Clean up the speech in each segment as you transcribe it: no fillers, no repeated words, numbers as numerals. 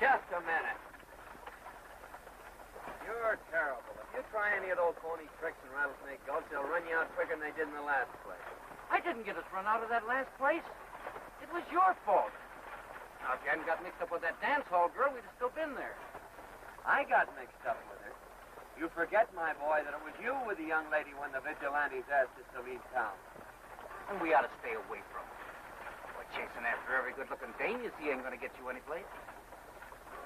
Just a minute. You're terrible. If you try any of those phony tricks in Rattlesnake Gulch, they'll run you out quicker than they did in the last place. I didn't get us run out of that last place. It was your fault. Now, if you hadn't got mixed up with that dance hall girl, we'd have still been there. I got mixed up with her. You forget, my boy, that it was you with the young lady when the vigilantes asked us to leave town. And we ought to stay away from her. We're chasing after every good-looking dame you see ain't going to get you anyplace.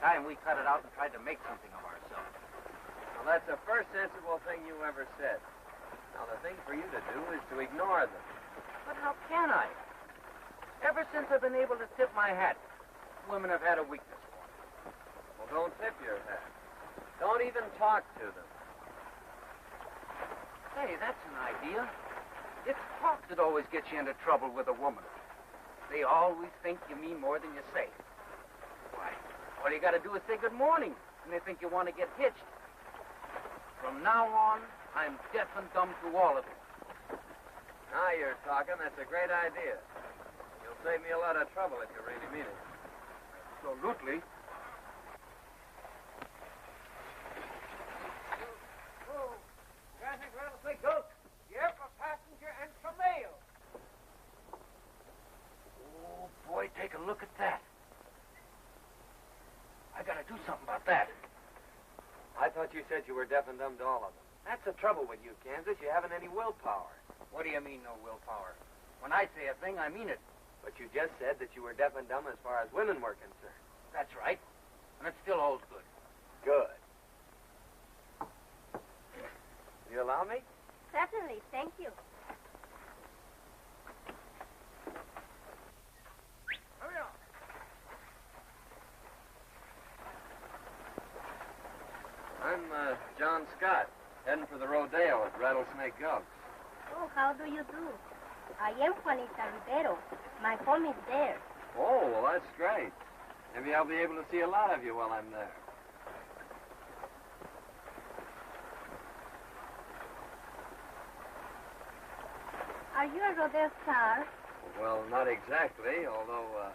Time we cut it out and tried to make something of ourselves. Well, that's the first sensible thing you ever said. Now, the thing for you to do is to ignore them. But how can I? Ever since I've been able to tip my hat, women have had a weakness for me. Well, don't tip your hat. Don't even talk to them. Hey, that's an idea. It's talk that always gets you into trouble with a woman. They always think you mean more than you say. Why, all you got to do is say good morning, and they think you want to get hitched. From now on, I'm deaf and dumb to all of it. Now you're talking. That's a great idea. You'll save me a lot of trouble if you really mean it. Absolutely. Rattlesnake Gulch. Here for passenger and for mail. Oh, boy, take a look at that. I gotta do something about that. I thought you said you were deaf and dumb to all of them. That's the trouble with you, Kansas. You haven't any willpower. What do you mean, no willpower? When I say a thing, I mean it. But you just said that you were deaf and dumb as far as women were concerned. That's right. And it still holds good. Good. You allow me? Certainly, thank you. Hurry on. I'm John Scott, heading for the rodeo at Rattlesnake Gulch. Oh, how do you do? I am Juanita Rivero. My home is there. Oh, well, that's great. Maybe I'll be able to see a lot of you while I'm there. Are you a rodeo star? Well, not exactly, although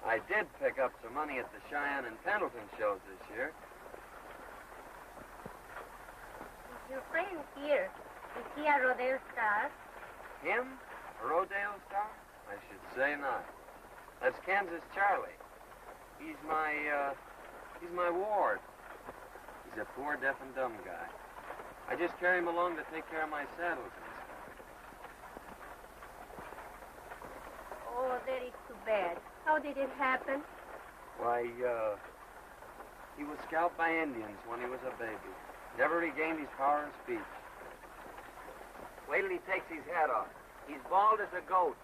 I did pick up some money at the Cheyenne and Pendleton shows this year. Is your friend here? Is he a rodeo star? Him? A rodeo star? I should say not. That's Kansas Charlie. He's my ward. He's a poor deaf and dumb guy. I just carry him along to take care of my saddles and stuff. Oh, that is too bad. How did it happen? Why, he was scalped by Indians when he was a baby. Never regained his power of speech. Wait till he takes his hat off. He's bald as a goat.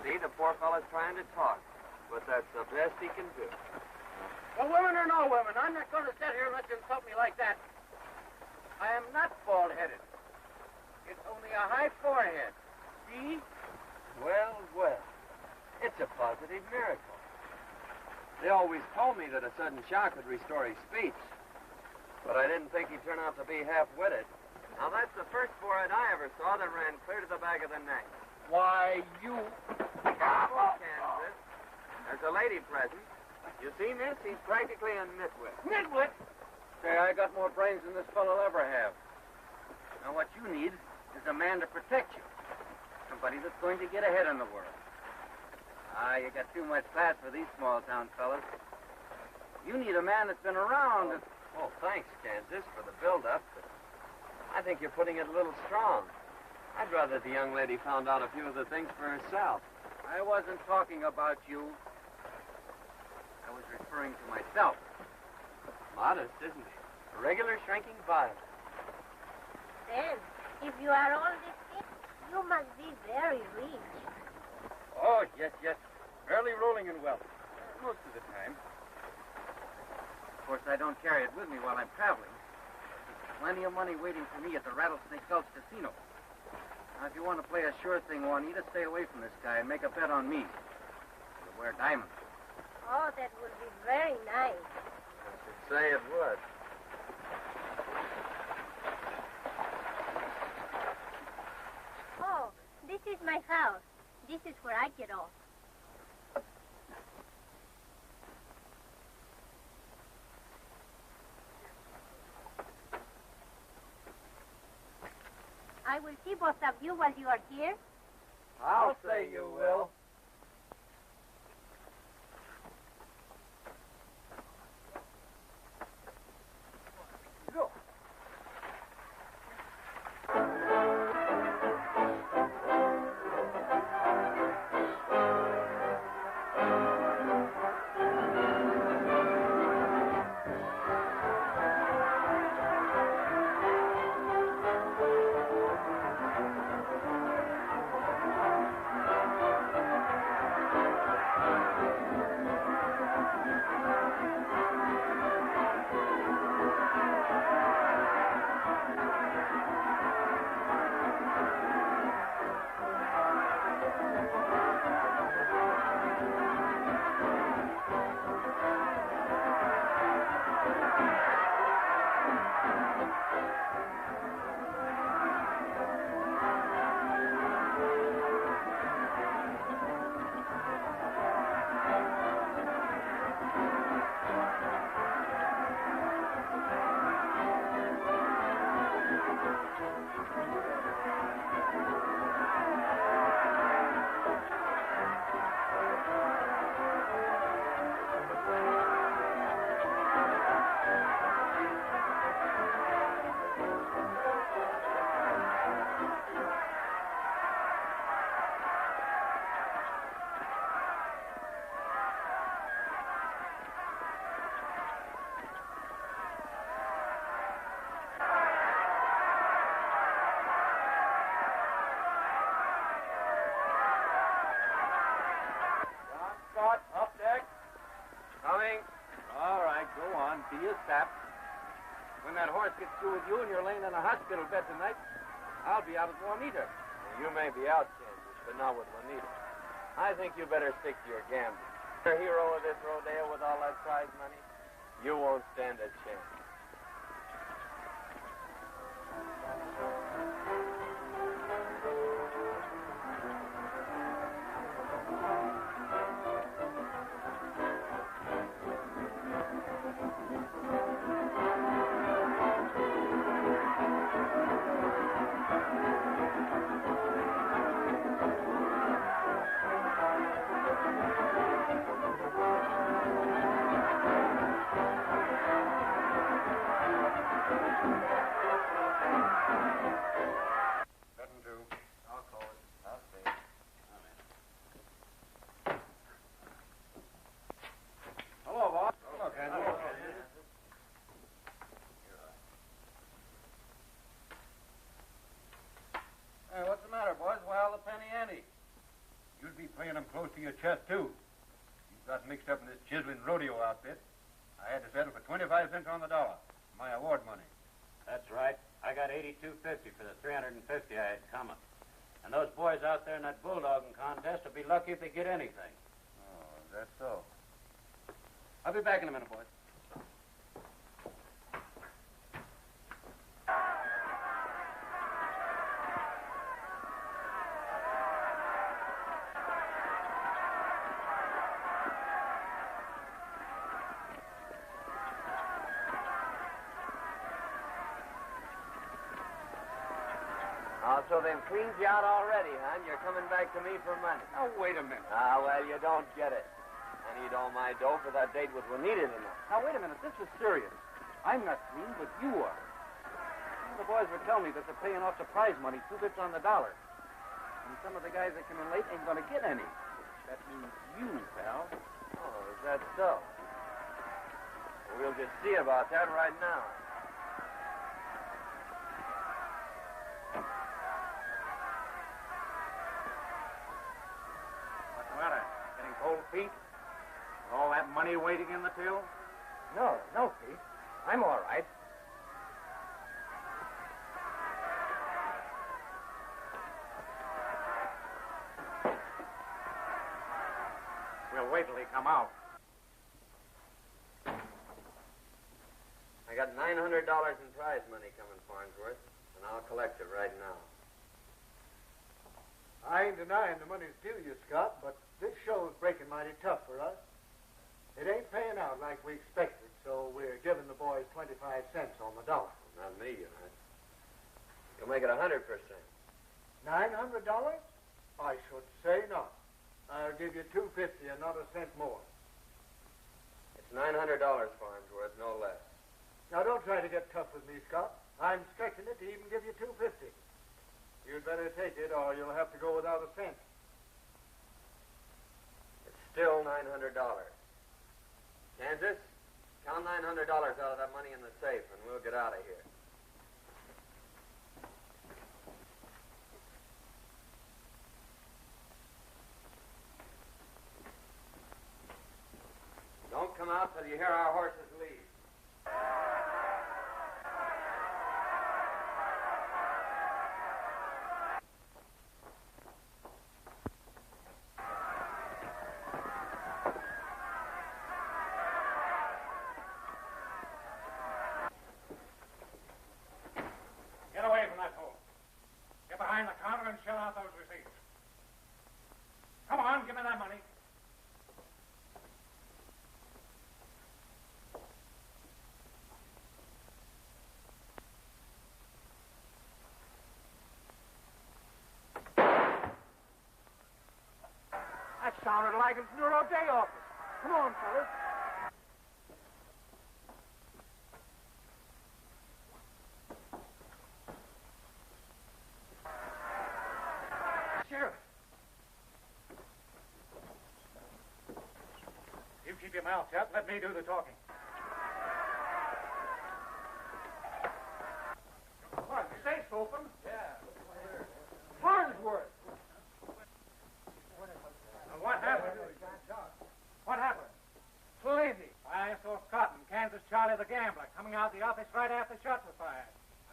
See, the poor fellow's trying to talk, but that's the best he can do. Well, women or no women, I'm not going to sit here and let you insult me like that. I am not bald-headed. It's only a high forehead. See? Well, well. It's a positive miracle. They always told me that a sudden shock would restore his speech. But I didn't think he'd turn out to be half-witted. Now, that's the first forehead I ever ever saw that ran clear to the back of the neck. Why, you... Careful, Kansas. There's a lady present. You see, miss? He's practically a nitwit. Nitwit? Say, I got more brains than this fellow'll ever have. Now, what you need is a man to protect you. Somebody that's going to get ahead in the world. You got too much class for these small-town fellas. You need a man that's been around. Oh, thanks, Kansas, for the build-up, but I think you're putting it a little strong. I'd rather the young lady found out a few of the things for herself. I wasn't talking about you. I was referring to myself. Modest, isn't he? A regular shrinking violet. Then, if you are all these things, you must be very rich. Oh, yes. Barely rolling in wealth. Most of the time. Of course, I don't carry it with me while I'm traveling. There's plenty of money waiting for me at the Rattlesnake Gulch Casino. Now, if you want to play a sure thing, Juanita, stay away from this guy and make a bet on me. He'll wear diamonds. Oh, that would be very nice. I should say it would. Oh, this is my house. This is where I get off. I will see both of you while you are here. I'll say you will. Be a sap. When that horse gets through with you and you're laying in a hospital bed tonight, I'll be out with Juanita. You may be out, Kansas, but not with Juanita. I think you better stick to your gambling. You're a hero of this rodeo with all that prize money. You won't stand a chance. Playing them close to your chest, too. You got mixed up in this chiseling rodeo outfit. I had to settle for 25 cents on the dollar. My award money. That's right. I got $82.50 for the $350 I had coming. And those boys out there in that bulldogging contest will be lucky if they get anything. Oh, is that so? I'll be back in a minute, boys. Oh, so they've cleaned you out already, huh? And you're coming back to me for money. Oh, wait a minute. Ah, well, you don't get it. I need all my dough for that date with Juanita tonight. Now, wait a minute. This is serious. I'm not clean, but you are. The boys were telling me that they're paying off the prize money, 2 bits on the dollar. And some of the guys that come in late ain't going to get any. That means you, pal. Oh, is that so? Well, we'll just see about that right now. What's the matter? Getting cold feet? With all that money waiting in the till? No, Pete. I'm all right. We'll wait till he come out. I got $900 in prize money coming, Farnsworth, and I'll collect it right now. I ain't denying the money's due you, Scott, but this show's breaking mighty tough for us. It ain't paying out like we expected, so we're giving the boys 25 cents on the dollar. Not me, you know. You'll make it 100%. $900? I should say not. I'll give you $250 and not a cent more. It's $900, Farnsworth, no less. Now, don't try to get tough with me, Scott. I'm stretching it to even give you $250. You'd better take it, or you'll have to go without a cent. It's still $900. Kansas, count $900 out of that money in the safe, and we'll get out of here. Don't come out till you hear our horses leave. Get away from that hole. Get behind the counter and shell out those receipts. Come on, give me that money. That sounded like it's the Rodeo office. Come on, fellas. Sheriff. You keep your mouth shut. Let me do the talking. What? The safe's open? Yeah. Farnsworth. What happened? What happened? Plenty. I saw Cotton, Kansas Charlie the gambler, coming out of the office right after shots were fired.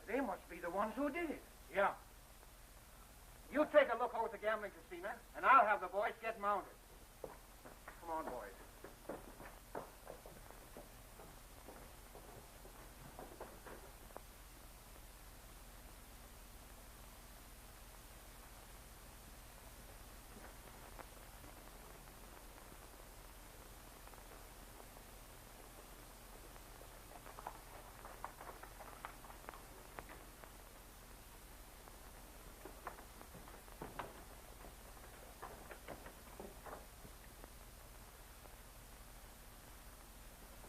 They must be the ones who did it. Yeah. You take a look over at the gambling casino, and I'll have the boys get mounted. Come on, boys.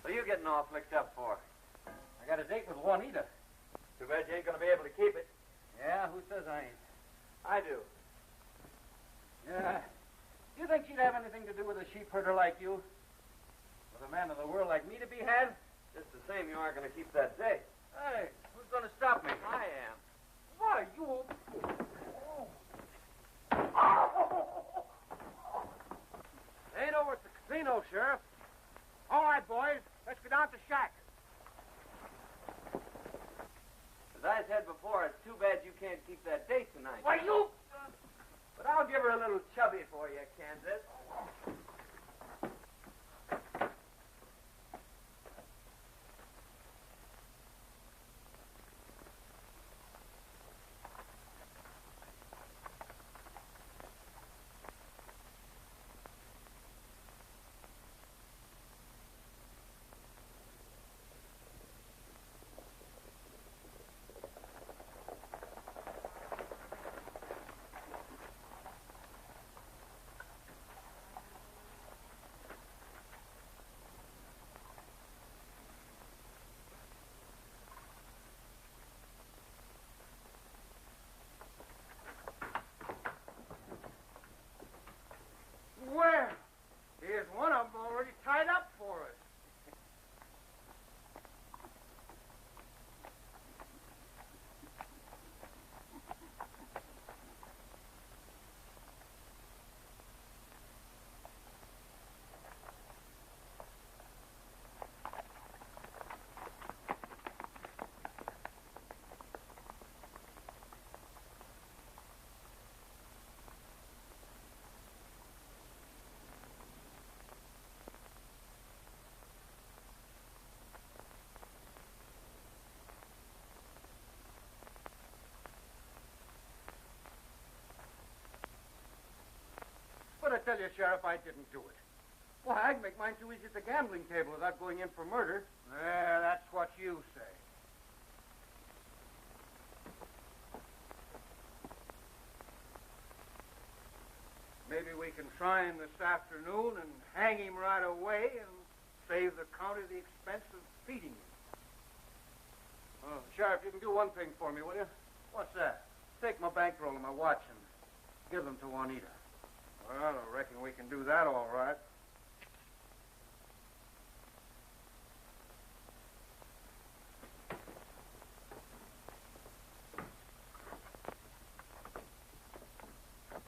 What are you getting all flicked up for? I got a date with Juanita. Too bad you ain't gonna be able to keep it. Yeah, who says I ain't? I do. Yeah. You think she'd have anything to do with a sheep herder like you? With a man of the world like me to be had? Just the same, you aren't gonna keep that date. Hey, who's going to stop me? I am. Why, you... Ain't over at the casino, Sheriff. All right, boys, let's go down to the shack. As I said before, it's too bad you can't keep that date tonight. Why, you... But I'll give her a little chubby for you, Kansas. tell you, Sheriff, I didn't do it. Why, I'd make mine too easy at the gambling table without going in for murder. There, that's what you say. Maybe we can try him this afternoon and hang him right away and save the county the expense of feeding him. Oh, Sheriff, you can do one thing for me, will you? What's that? Take my bankroll and my watch and give them to Juanita. Well, I reckon we can do that all right.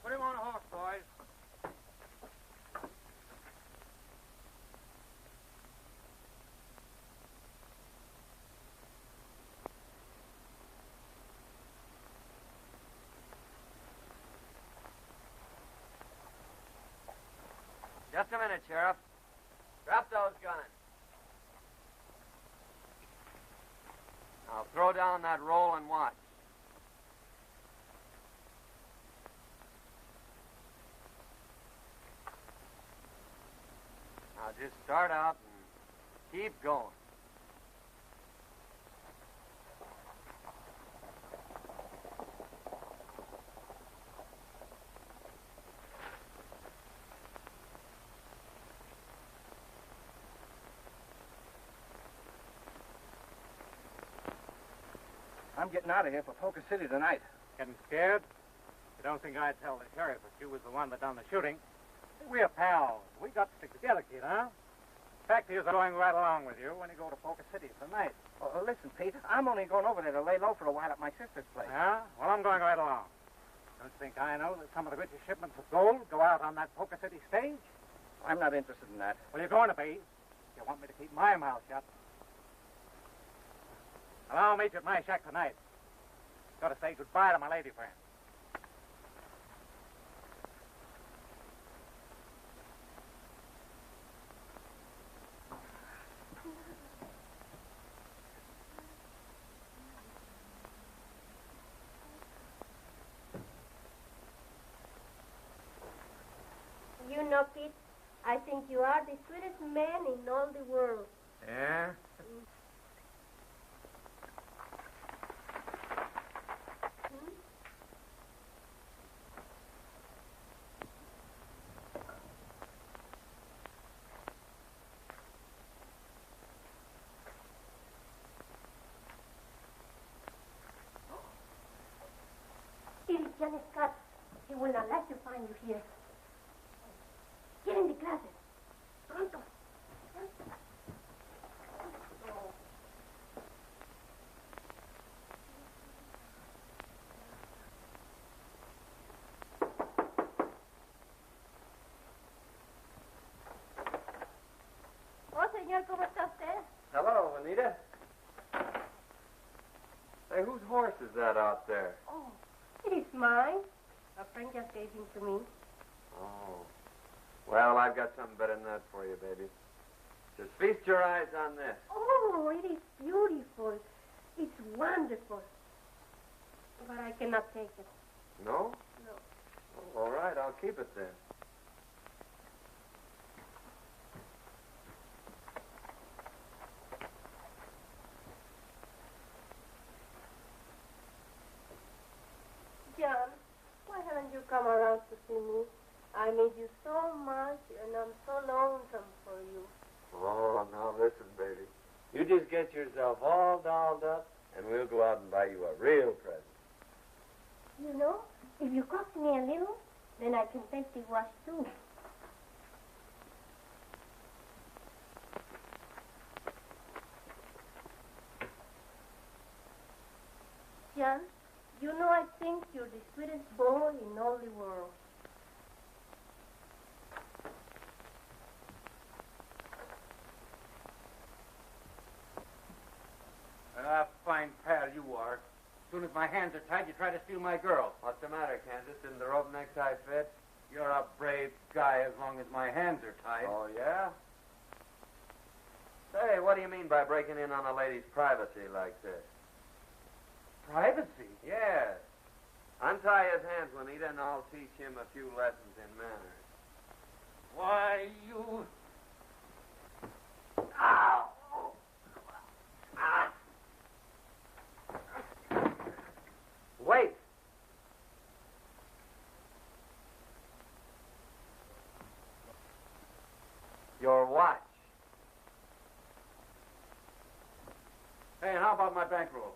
Put him on a horse, boys. Just a minute, Sheriff. Drop those guns. Now throw down that roll and watch. Now just start out and keep going. I'm getting out of here for Poker City tonight. Getting scared? You don't think I'd tell the sheriff that you was the one that done the shooting? We're pals. We got to stick together, kid, huh? Fact is, I'm going right along with you when you go to Poker City tonight. Oh, listen, Pete, I'm only going over there to lay low for a while at my sister's place. Yeah? Well, I'm going right along. Don't you think I know that some of the richest shipments of gold go out on that Poker City stage? I'm not interested in that. Well, you're going to be. You want me to keep my mouth shut. Well, I'll meet you at my shack tonight. Got to say goodbye to my lady friend. You know, Pete, I think you are the sweetest man in all the world. Yeah? Eddy Chandler, Scott, he will not let you find you here. Get in the closet. Pronto. Oh, señor, ¿cómo está usted? Hello, Anita. Hey, whose horse is that out there? Oh, it is mine. A friend just gave him to me. Oh. Well, I've got something better than that for you, baby. Just feast your eyes on this. Oh, it is beautiful. It's wonderful. But I cannot take it. No? No. Oh, all right, I'll keep it then. John, why haven't you come around to see me? I miss you so much, and I'm so lonesome for you. Oh, now listen, baby. You just get yourself all dolled up, and we'll go out and buy you a real present. You know, if you cost me a little, then I can take the wash too. John, you know I think you're the sweetest boy in all the world. Fine pal you are. As soon as my hands are tied, you try to steal my girl. What's the matter, Kansas? Didn't the rope necktie fit? You're a brave guy as long as my hands are tied. Oh, yeah? Say, what do you mean by breaking in on a lady's privacy like this? Privacy? Yes. Untie his hands, Juanita, and I'll teach him a few lessons in manners. Why, you... Ow! Ah. Wait. Your watch. Hey, how about my bankroll?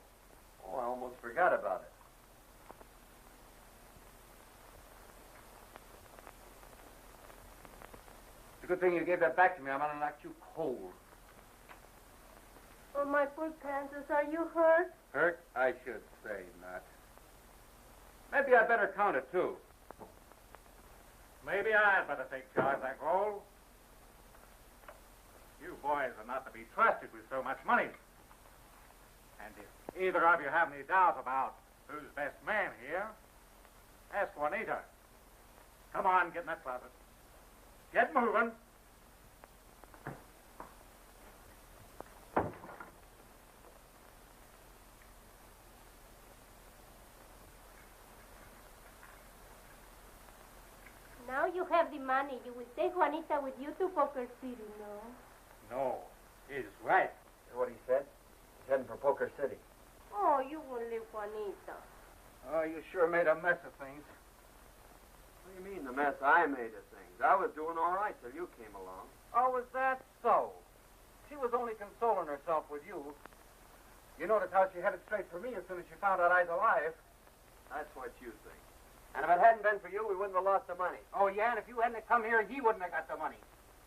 Oh, I almost forgot about it. It's a good thing you gave that back to me. I'm gonna knock you cold. Oh, my poor Kansas, are you hurt? Hurt? I should say not. Maybe I better count it, too. Maybe I'd better take charge of that gold. You boys are not to be trusted with so much money. And if either of you have any doubt about who's best man here, ask Juanita. Come on, get in that closet. Get moving. Now you have the money. You will take Juanita with you to Poker City, no? No, he's right. That's what he said. He's heading for Poker City. Oh, you won't leave Juanita. Oh, you sure made a mess of things. What do you mean, the mess I made of things? I was doing all right till you came along. Oh, was that so? She was only consoling herself with you. You notice how she headed straight for me as soon as she found out I was alive. That's what you think. And if it hadn't been for you, we wouldn't have lost the money. Oh, yeah, and if you hadn't come here, he wouldn't have got the money.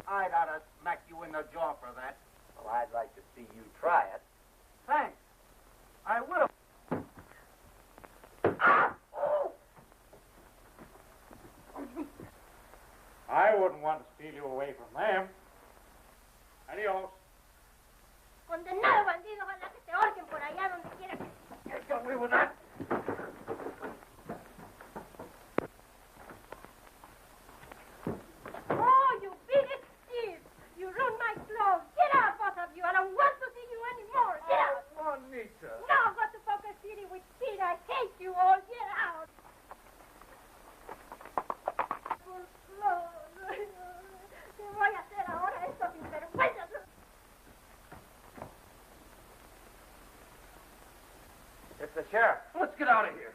I'd ought to smack you in the jaw for that. Well, I'd like to see you try it. Thanks. I will. I wouldn't want to steal you away from them. Adios. Condenado bandido, ojalá que te ahorquen por allá donde quiera que... Get away with that. Oh, you biggest thief! You ruined my clothes. Get out, both of you. I don't want to see you anymore. Get out. Juanita. No, go to Poker City with Pete. I hate you all. Get out. Por clothes. ¿Qué voy a hacer ahora? Estos sinvergüenzas. It's the sheriff. Let's get out of here.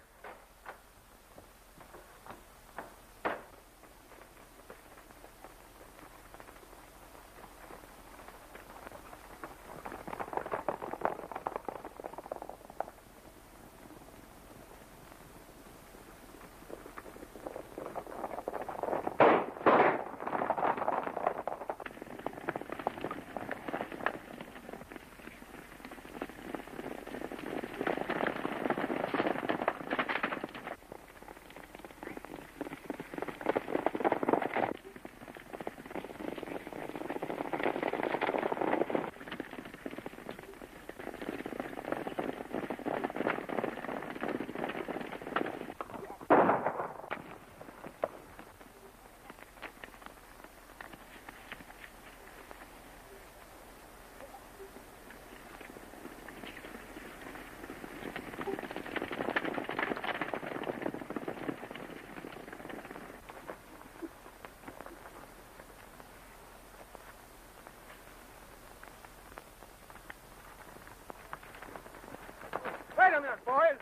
Wait a minute, boys.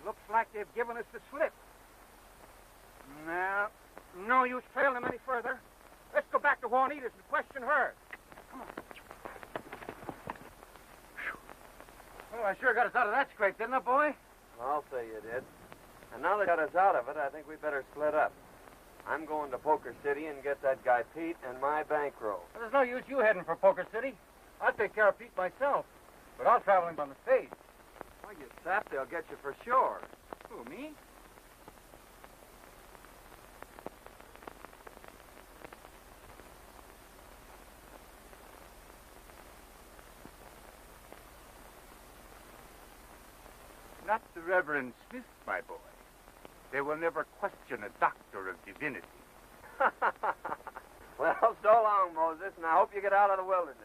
Looks like they've given us the slip. Now, no use trailing them any further. Let's go back to Juanita's and question her. Come on. Well, I sure got us out of that scrape, didn't I, boy? I'll say you did. And now they got us out of it, I think we better split up. I'm going to Poker City and get that guy Pete and my bankroll. Well, there's no use you heading for Poker City. I'll take care of Pete myself. But I'll travel him on the stage. Well, you sap, they'll get you for sure. Who, me? Not the Reverend Smith, my boy. They will never question a doctor of divinity. Well, so long, Moses, and I hope you get out of the wilderness.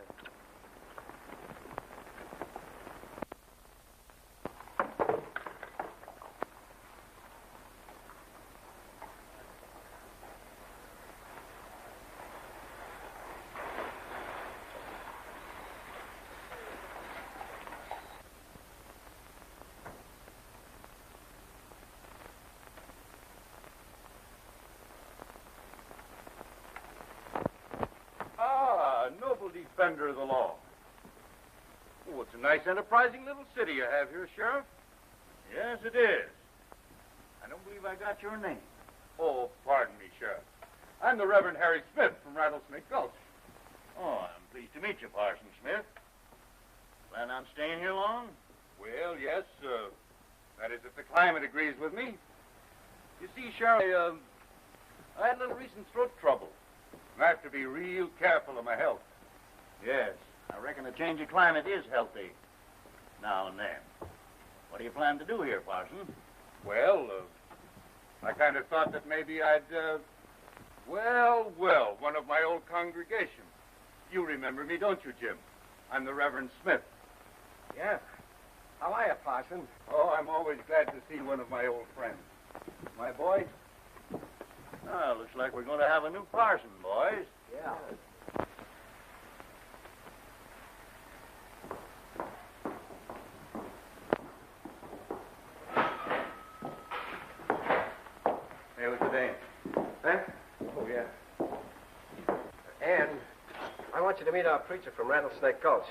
defender of the law. Oh, it's a nice, enterprising little city you have here, Sheriff. Yes, it is. I don't believe I got your name. Oh, pardon me, Sheriff. I'm the Reverend Harry Smith from Rattlesnake Gulch. Oh, I'm pleased to meet you, Parson Smith. Plan on staying here long? Well, yes, that is if the climate agrees with me. You see, Sheriff, I had a little recent throat trouble. I have to be real careful of my health. Yes, I reckon a change of climate is healthy now and then. What do you plan to do here, Parson? Well, I kind of thought that maybe I'd, one of my old congregation. You remember me, don't you, Jim? I'm the Reverend Smith. Yes. How are you, Parson? Oh, I'm always glad to see one of my old friends. My boy? Ah, looks like we're going to have a new parson, boys. Yeah. Hey, what's the name? Huh? Oh, yeah. Ann, I want you to meet our preacher from Rattlesnake Gulch.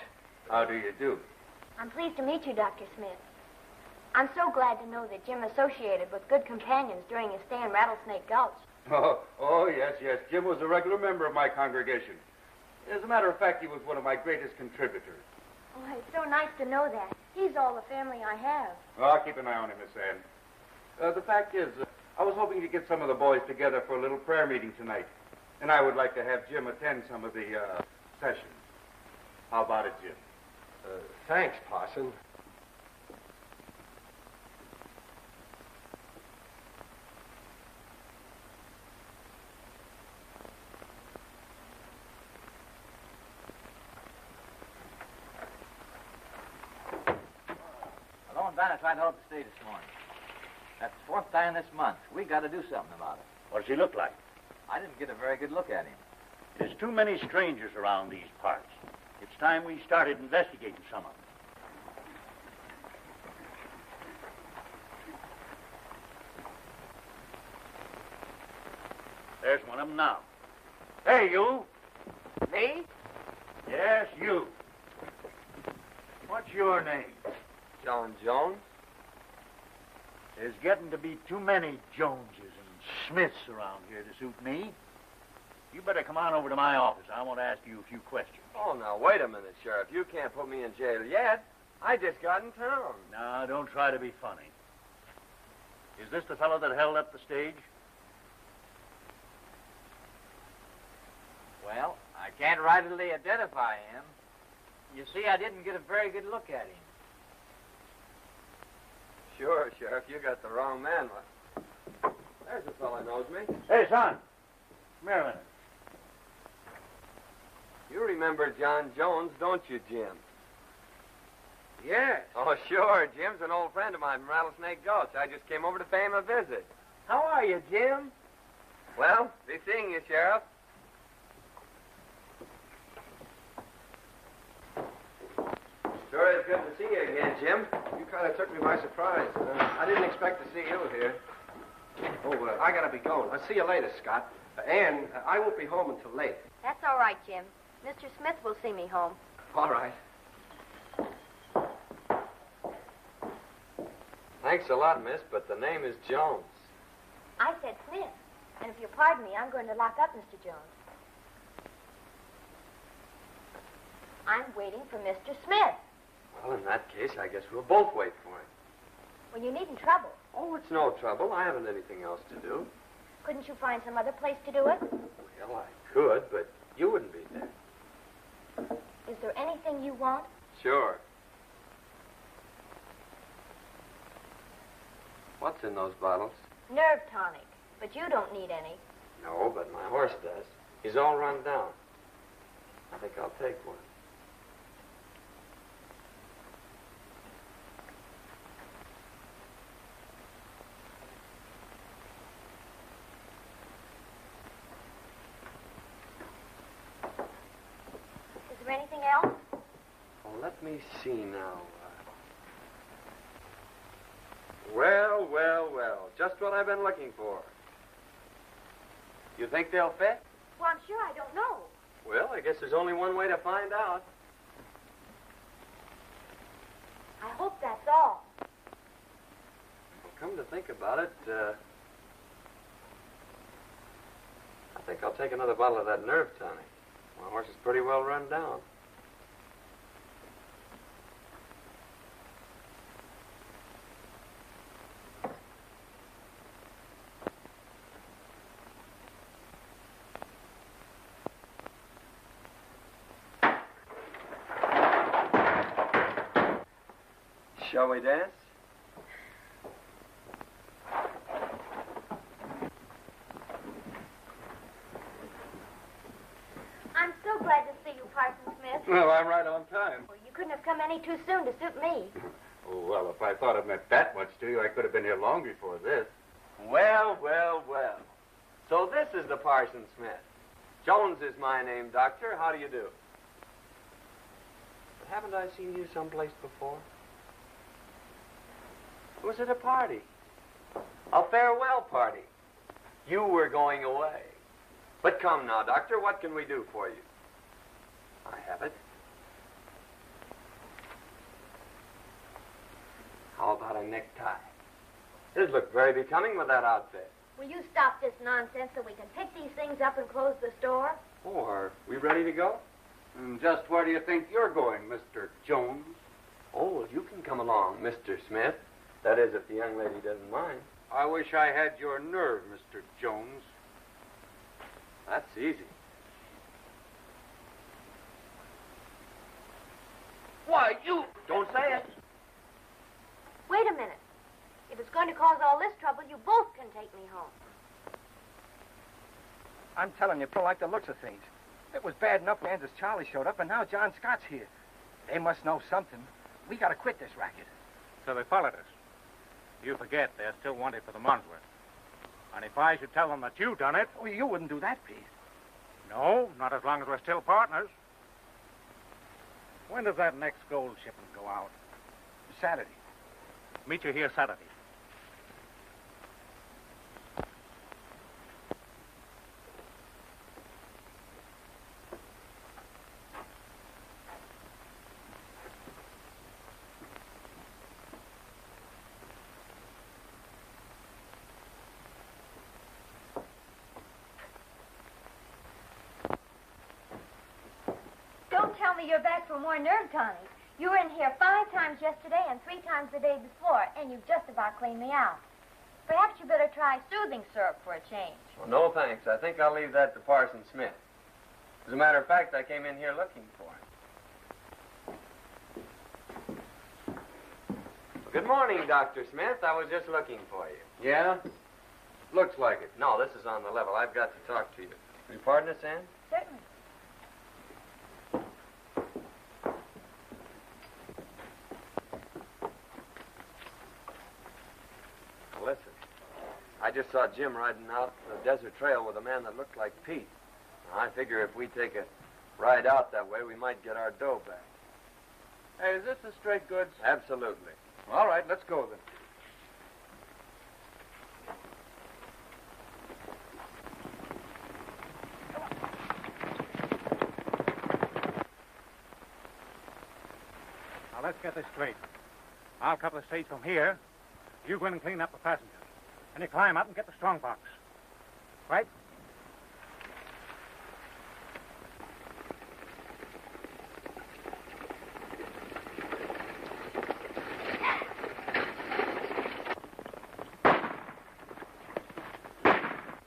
How do you do? I'm pleased to meet you, Dr. Smith. I'm so glad to know that Jim associated with good companions during his stay in Rattlesnake Gulch. Oh, yes. Jim was a regular member of my congregation. As a matter of fact, he was one of my greatest contributors. Oh, it's so nice to know that. He's all the family I have. Well, I'll keep an eye on him, Miss Ann. The fact is, I was hoping to get some of the boys together for a little prayer meeting tonight. And I would like to have Jim attend some of the sessions. How about it, Jim? Thanks, Parson. Hello, and Vanna tried to help the state this morning. That's the fourth time this month. We got to do something about it. What does he look like? I didn't get a very good look at him. There's too many strangers around these parts. It's time we started investigating some of them. There's one of them now. Hey, you. Me? Yes, you. What's your name? John Jones? There's getting to be too many Joneses and Smiths around here to suit me. You better come on over to my office. I want to ask you a few questions. Oh, now, wait a minute, Sheriff. You can't put me in jail yet. I just got in town. Now, don't try to be funny. Is this the fellow that held up the stage? Well, I can't readily identify him. You see, I didn't get a very good look at him. Sure, Sheriff, you got the wrong man. There's a fellow knows me. Hey, son. Come here a minute. You remember John Jones, don't you, Jim? Yes. Oh, sure. Jim's an old friend of mine from Rattlesnake Gulch. I just came over to pay him a visit. How are you, Jim? Well, be seeing you, Sheriff. Sure is good to see you again, Jim. You kind of took me by surprise. I didn't expect to see you here. Oh, I gotta be going. I'll see you later, Scott. Ann, I won't be home until late. That's all right, Jim. Mr. Smith will see me home. All right. Thanks a lot, miss, but the name is Jones. I said Smith. And if you'll pardon me, I'm going to lock up Mr. Jones. I'm waiting for Mr. Smith. Well, in that case, I guess we'll both wait for him. Well, you needn't trouble. Oh, it's no trouble. I haven't anything else to do. Couldn't you find some other place to do it? Well, I could, but you wouldn't be there. Is there anything you want? Sure. What's in those bottles? Nerve tonic. But you don't need any. No, but my horse does. He's all run down. I think I'll take one. Is there anything else? Well, let me see now. Well. Just what I've been looking for. You think they'll fit? Well, I'm sure I don't know. Well, I guess there's only one way to find out. I hope that's all. Well, come to think about it, I think I'll take another bottle of that nerve tonic. My horse is pretty well run down. Shall we dance? I'm so glad to see you, Parson Smith. Well, I'm right on time. Well, you couldn't have come any too soon to suit me. Oh, well, if I thought it meant that much to you, I could have been here long before this. Well, well, well. So this is the Parson Smith. Jones is my name, Doctor. How do you do? But haven't I seen you someplace before? Was it a party? A farewell party. You were going away. But come now, Doctor, what can we do for you? I have it. How about a necktie? It'd look very becoming with that outfit. Will you stop this nonsense so we can pick these things up and close the store? Oh, are we ready to go? And just where do you think you're going, Mr. Jones? Oh, well, you can come along, Mr. Smith. That is, if the young lady doesn't mind. I wish I had your nerve, Mr. Jones. That's easy. Why, you... Don't say it. Wait a minute. If it's going to cause all this trouble, you both can take me home. I'm telling you, Phil, like the looks of things. It was bad enough when Kansas Charlie showed up, and now John Scott's here. They must know something. We got to quit this racket. So they followed us. You forget they're still wanted for the Farnsworth. And if I should tell them that you done it... Oh, you wouldn't do that, Pete. No, not as long as we're still partners. When does that next gold shipment go out? Saturday. Meet you here Saturday. Don't tell me you're back for more nerve tonic. You were in here 5 times yesterday and 3 times the day before, and you've just about cleaned me out. Perhaps you better try soothing syrup for a change. Well, no, thanks. I think I'll leave that to Parson Smith. As a matter of fact, I came in here looking for him. Good morning, Dr. Smith. I was just looking for you. Yeah? Looks like it. No, this is on the level. I've got to talk to you. Will you pardon us, Ann? Certainly. Listen, I just saw Jim riding out the desert trail with a man that looked like Pete. Now, I figure if we take a ride out that way, we might get our dough back. Hey, is this the straight goods? Absolutely. All right, let's go then. Now, let's get this straight. I'll cut the stage from here. You go in and clean up the passengers. And you climb up and get the strong box. Right?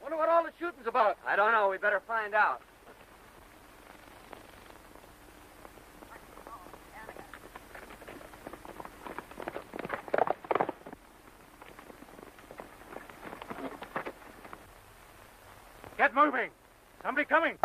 Wonder what all the shooting's about. I don't know. We better find out. Get moving. Somebody coming.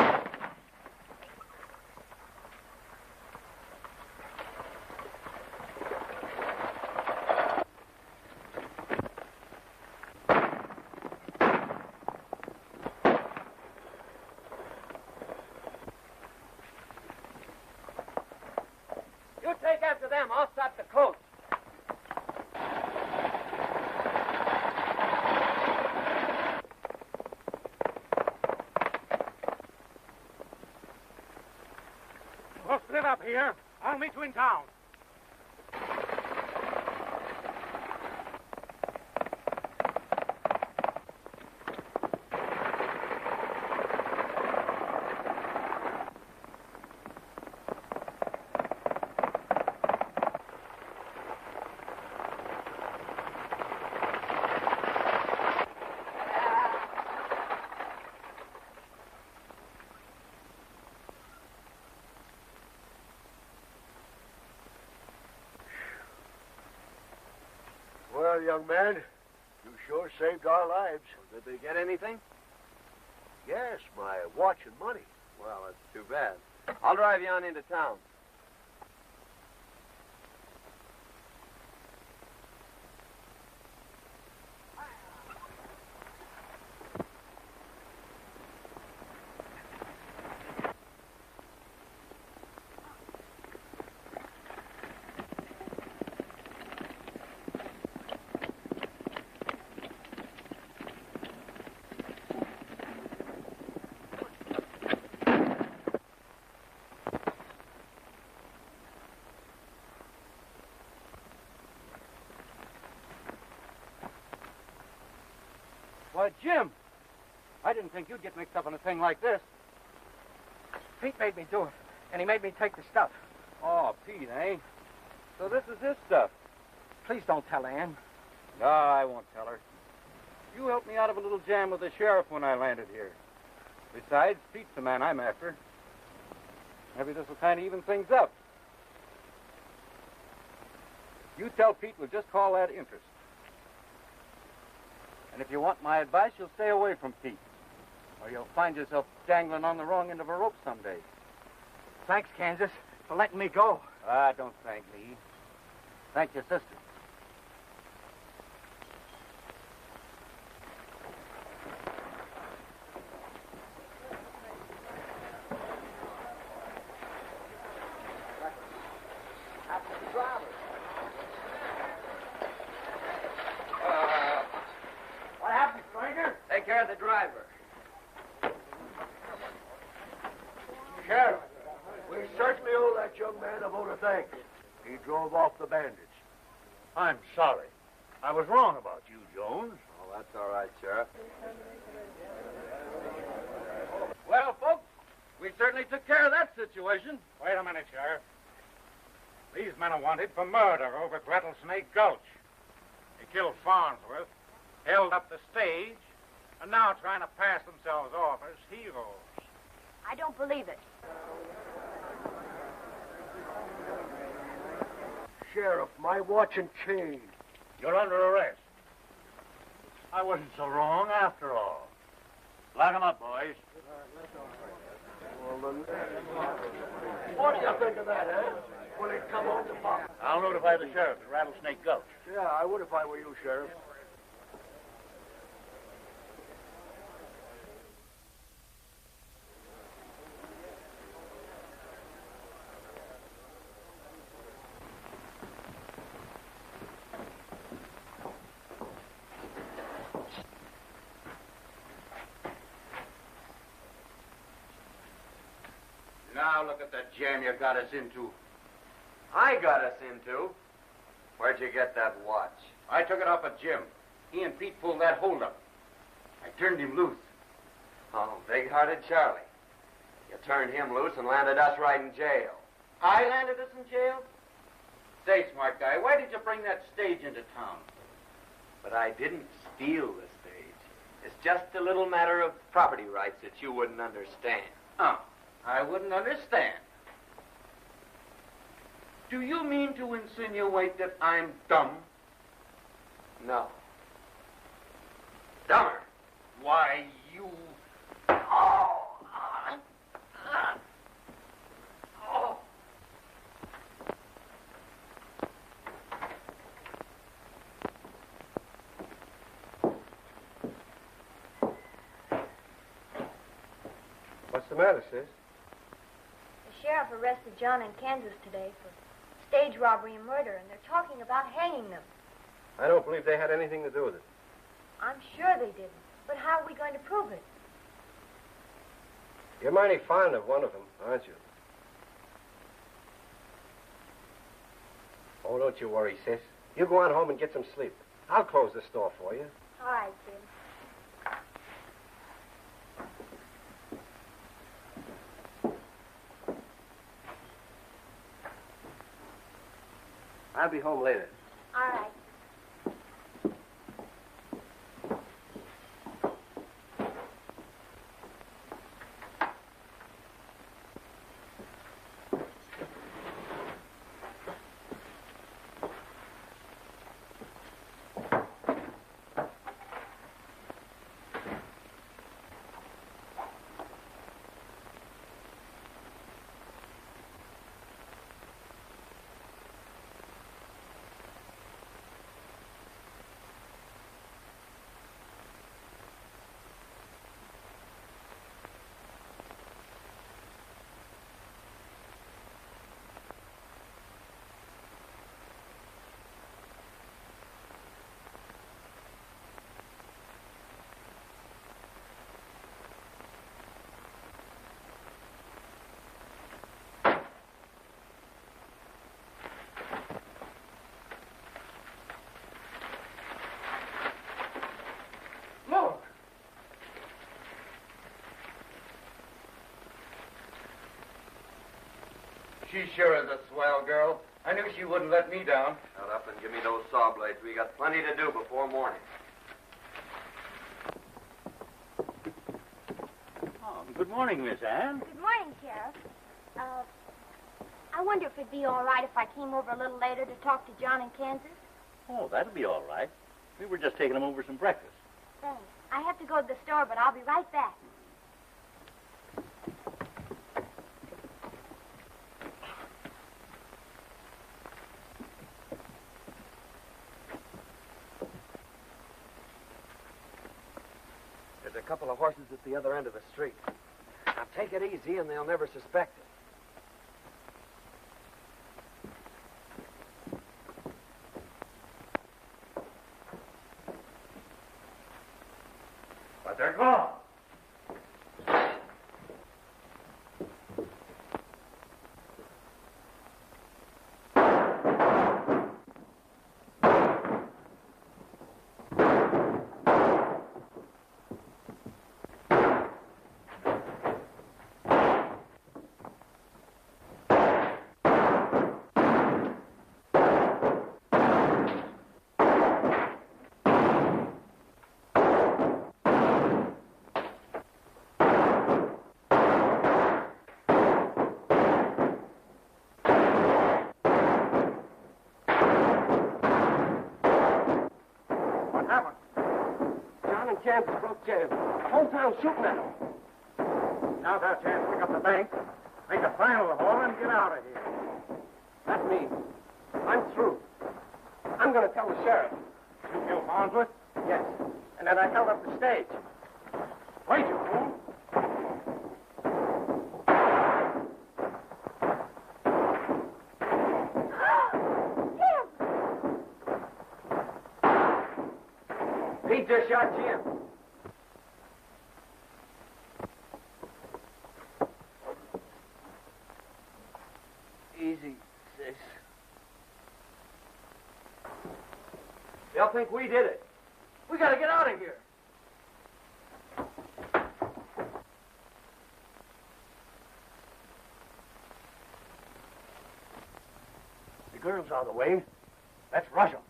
You take after them. I'll stop the coach. up here. I'll meet you in town. Well, young man, you sure saved our lives. Did they get anything? Yes, my watch and money. Well, that's too bad. I'll drive you on into town. Why, Jim, I didn't think you'd get mixed up in a thing like this. Pete made me do it, and he made me take the stuff. Oh, Pete, eh? So this is his stuff. Please don't tell Ann. No, I won't tell her. You helped me out of a little jam with the sheriff when I landed here. Besides, Pete's the man I'm after. Maybe this will kind of even things up. You tell Pete we'll just call that interest. And if you want my advice, you'll stay away from Pete. Or you'll find yourself dangling on the wrong end of a rope someday. Thanks, Kansas, for letting me go. Ah, don't thank me. Thank your sister. What happened, stranger? Take care of the driver. Sheriff, we certainly owe that young man a vote of thanks. He drove off the bandits. I'm sorry. I was wrong about you, Jones. Oh, that's all right, Sheriff. Well, folks, we certainly took care of that situation. Wait a minute, Sheriff. These men are wanted for murder over at Rattlesnake Gulch. They killed Farnsworth, held up the stage, and now trying to pass themselves off as heroes. I don't believe it. Sheriff, my watch and chain. You're under arrest. I wasn't so wrong after all. Lock 'em up, boys. Well, then, what do you think of that, eh? Will it come on the pop? I'll notify the sheriff at Rattlesnake Gulch. Yeah, I would if I were you, Sheriff. Now look at the jam you got us into. I got us into. Where'd you get that watch? I took it off of Jim. He and Pete pulled that holdup. I turned him loose. Oh, big-hearted Charlie. You turned him loose and landed us right in jail. I landed us in jail? Say, smart guy, why did you bring that stage into town? But I didn't steal the stage. It's just a little matter of property rights that you wouldn't understand. Oh, I wouldn't understand. Do you mean to insinuate that I'm dumb? No. Dumber. Why, you... What's the matter, sis? The sheriff arrested John in Kansas today for stage robbery and murder, and they're talking about hanging them. I don't believe they had anything to do with it. I'm sure they didn't. But how are we going to prove it? You're mighty fond of one of them, aren't you? Oh, don't you worry, sis. You go on home and get some sleep. I'll close the store for you. All right, Jim. I'll be home later. All right. She sure is a swell girl. I knew she wouldn't let me down. Shut up and give me those saw blades. We got plenty to do before morning. Oh, good morning, Miss Anne. Good morning, Sheriff. I wonder if it'd be all right if I came over a little later to talk to John in Kansas. Oh, that'll be all right. We were just taking him over some breakfast. Thanks. I have to go to the store, but I'll be right back. There's a couple of horses at the other end of the street. Now take it easy and they'll never suspect it. But they're gone. Kansas broke jail. The whole town's shooting at him. Now's our chance to pick up the bank, make a final haul, and get out of here. That means I'm through. I'm going to tell the sheriff. You killed Farnsworth? Yes. And that I held up the stage. Wait, you fool. Pete just shot Jim. Easy, sis. They'll think we did it. We got to get out of here. The girl's out of the way. Let's rush 'em.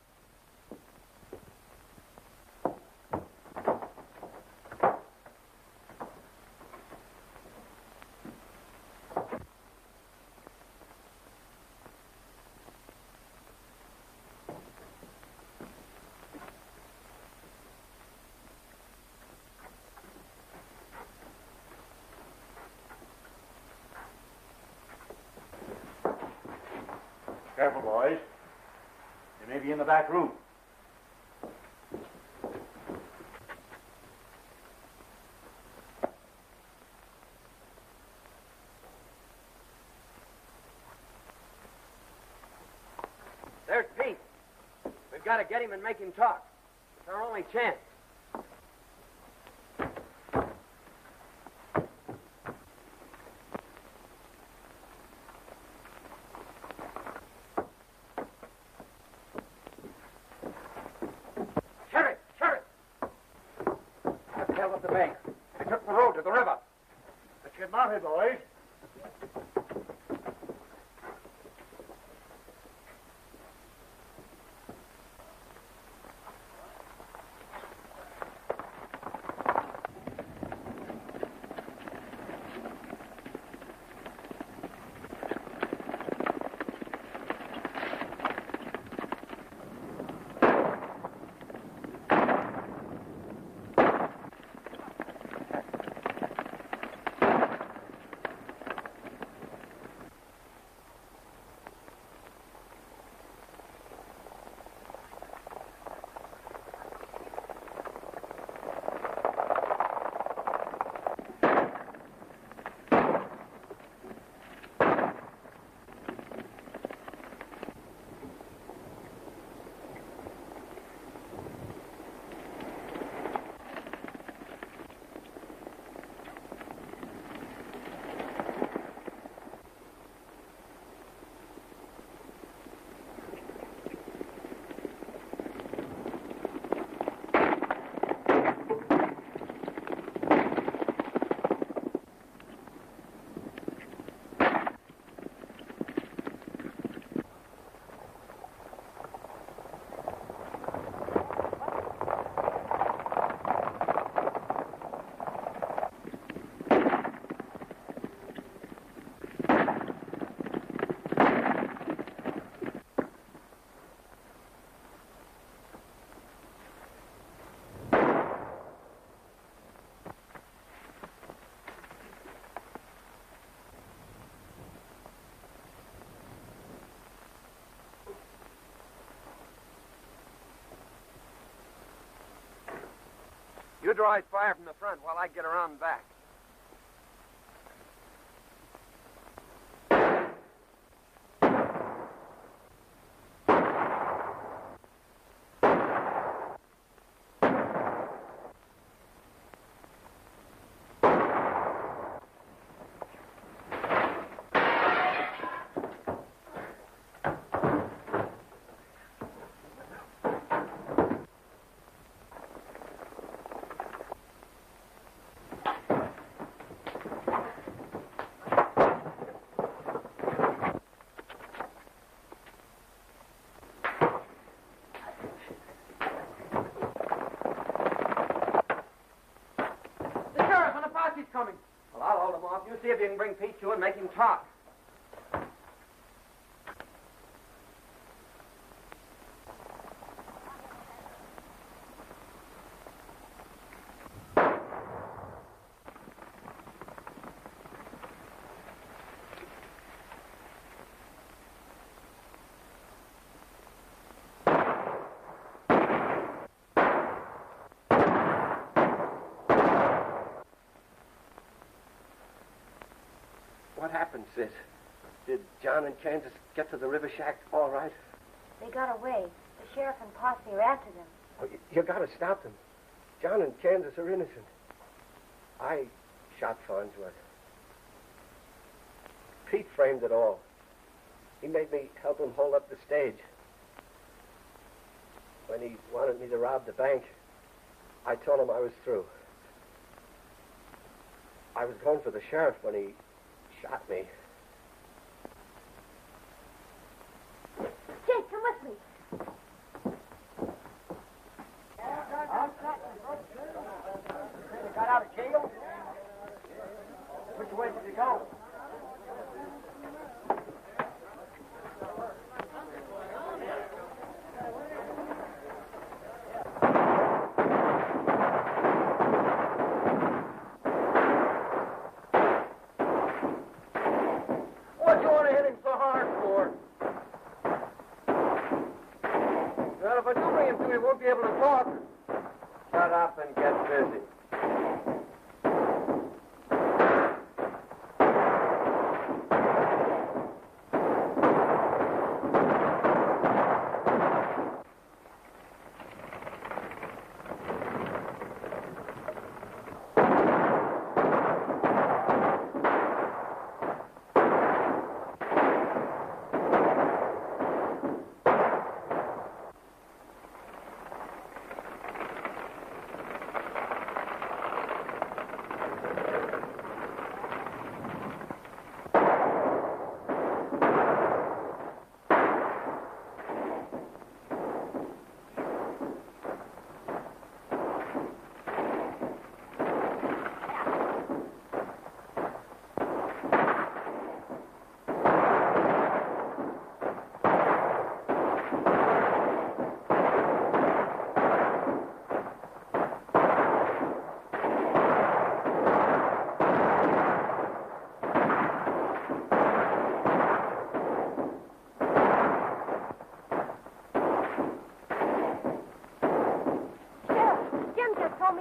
Careful, boys. They may be in the back room. There's Pete. We've got to get him and make him talk. It's our only chance. Dale left the bank. They took the road to the river. Let's get mounted, boys. You draw his fire from the front while I get around back. Coming. Well, I'll hold him off. You see if you can bring Pete to and make him talk. What happened, Sid? Did John and Kansas get to the river shack all right? They got away. The sheriff and posse are after them. Oh, you gotta stop them. John and Kansas are innocent. I shot Farnsworth. Pete framed it all. He made me help him hold up the stage. When he wanted me to rob the bank, I told him I was through. I was going for the sheriff when he shot me. Jake, come with me. You got out of jail? Which way did you go? What you want to hit him so hard for? Well, if I do bring him to, he won't be able to talk. Shut up and get busy.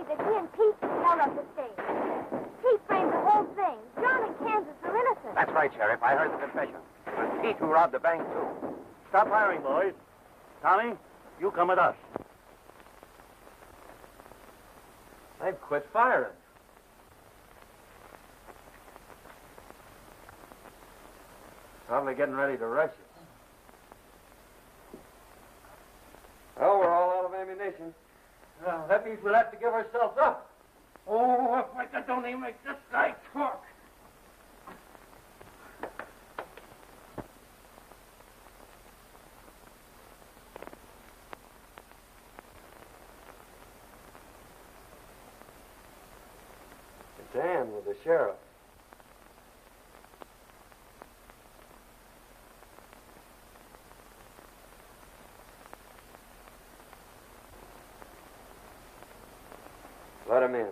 that he and Pete held up the stage. Pete framed the whole thing. John and Kansas are innocent. That's right, Sheriff. I heard the confession. It was Pete who robbed the bank, too. Stop firing, boys. Tommy, you come with us. They've quit firing. Probably getting ready to rush us. Oh, we're all out of ammunition. Well, that means we'll have to give ourselves up. Oh, if I could only make this guy talk. It's Ann with the sheriff. Let him in.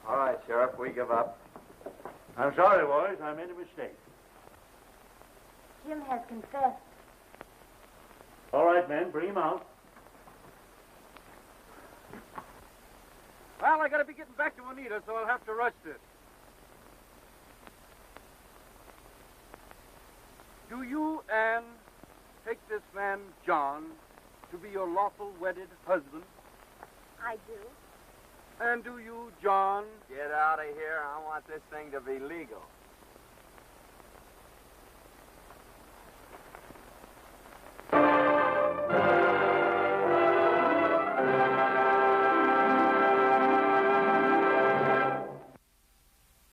All right, Sheriff, we give up. I'm sorry, boys. I made a mistake. Jim has confessed. All right, men, bring him out. Well, I gotta be getting back to Juanita, so I'll have to rush this. Do you, Anne, take this man, John, to be your lawful wedded husband? I do. And do you, John? Get out of here. I want this thing to be legal.